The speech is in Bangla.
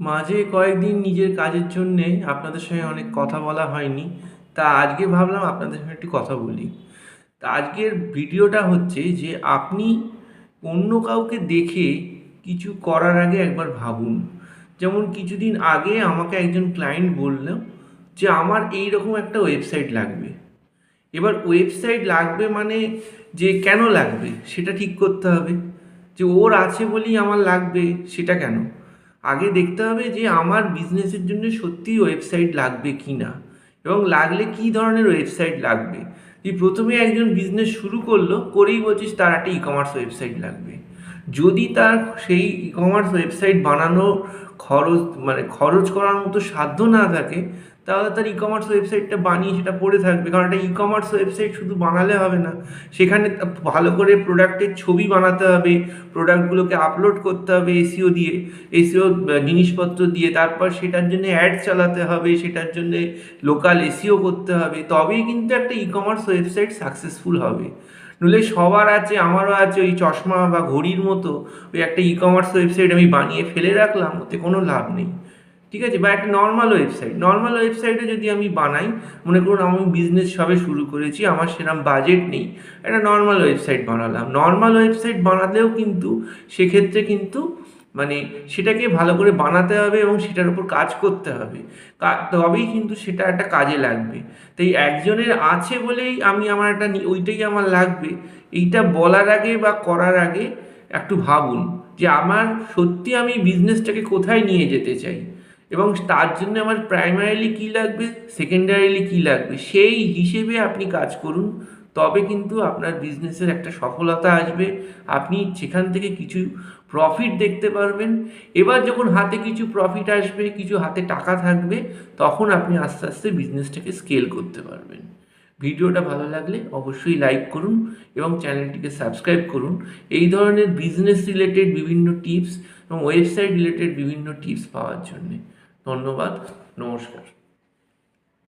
মাঝে কয়েকদিন নিজের কাজের জন্যে আপনাদের সঙ্গে অনেক কথা বলা হয়নি। তা আজকে ভাবলাম আপনাদের সঙ্গে একটু কথা বলি। তা আজকের ভিডিওটা হচ্ছে যে আপনি অন্য কাউকে দেখে কিছু করার আগে একবার ভাবুন। যেমন কিছুদিন আগে আমাকে একজন ক্লায়েন্ট বলল যে আমার এই রকম একটা ওয়েবসাইট লাগবে। এবার ওয়েবসাইট লাগবে মানে যে কেন লাগবে সেটা ঠিক করতে হবে। যে ওর আছে বলেই আমার লাগবে সেটা কেন? আগে দেখতে হবে যে আমার বিজনেসের জন্য সত্যিই ওয়েবসাইট লাগবে কি না, এবং লাগলে কী ধরনের ওয়েবসাইট লাগবে। যে প্রথমে একজন বিজনেস শুরু করলো, করেই বলছিস তার একটা ই কমার্স ওয়েবসাইট লাগবে। যদি তার সেই ই কমার্স ওয়েবসাইট বানানো খরচ করার মতো সাধ্য না থাকে, তাহলে তার ই কমার্স ওয়েবসাইটটা বানিয়ে সেটা পড়ে থাকবে। কারণ একটা ই কমার্স ওয়েবসাইট শুধু বানালে হবে না, সেখানে ভালো করে প্রোডাক্টের ছবি বানাতে হবে, প্রোডাক্টগুলোকে আপলোড করতে হবে এসইও দিয়ে, এসইও জিনিসপত্র দিয়ে, তারপর সেটার জন্য অ্যাড চালাতে হবে, সেটার জন্য লোকাল এসইও করতে হবে, তবেই কিন্তু একটা ই কমার্স ওয়েবসাইট সাকসেসফুল হবে। নইলে সবার আছে, আমারও আছে, ওই চশমা বা ঘড়ির মতো ওই একটা ই কমার্স ওয়েবসাইট আমি বানিয়ে ফেলে রাখলাম, ওতে কোনো লাভ নেই। ঠিক আছে? বা একটা নর্মাল ওয়েবসাইটে যদি আমি বানাই, মনে করুন আমি বিজনেস সবে শুরু করেছি, আমার সেরকম বাজেট নেই, একটা নর্মাল ওয়েবসাইট বানালাম। নর্মাল ওয়েবসাইট বানালেও কিন্তু সেক্ষেত্রে কিন্তু সেটাকে ভালো করে বানাতে হবে এবং সেটার উপর কাজ করতে হবে। তবেই কিন্তু সেটা একটা কাজে লাগবে। তাই একজনের আছে বলেই আমার একটা ওইটাই আমার লাগবে, এইটা বলার আগে বা করার আগে একটু ভাবুন যে আমার সত্যি আমি বিজনেসটাকে কোথায় নিয়ে যেতে চাই, এবং তার জন্য আমার প্রাইমারিলি কী লাগবে, সেকেন্ডারিলি কী লাগবে, সেই হিসেবে আপনি কাজ করুন। তবে কিন্তু আপনার বিজনেসের একটা সফলতা আসবে, আপনি সেখান থেকে কিছু প্রফিট দেখতে পারবেন। এবার যখন হাতে কিছু প্রফিট আসবে, কিছু হাতে টাকা থাকবে, তখন আপনি আস্তে আস্তে বিজনেসটাকে স্কেল করতে পারবেন। ভিডিওটা ভালো লাগলে অবশ্যই লাইক করুন এবং চ্যানেলটিকে সাবস্ক্রাইব করুন এই ধরনের বিজনেস রিলেটেড বিভিন্ন টিপস এবং ওয়েবসাইট রিলেটেড বিভিন্ন টিপস পাওয়ার জন্যে। ধন্যবাদ, নমস্কার।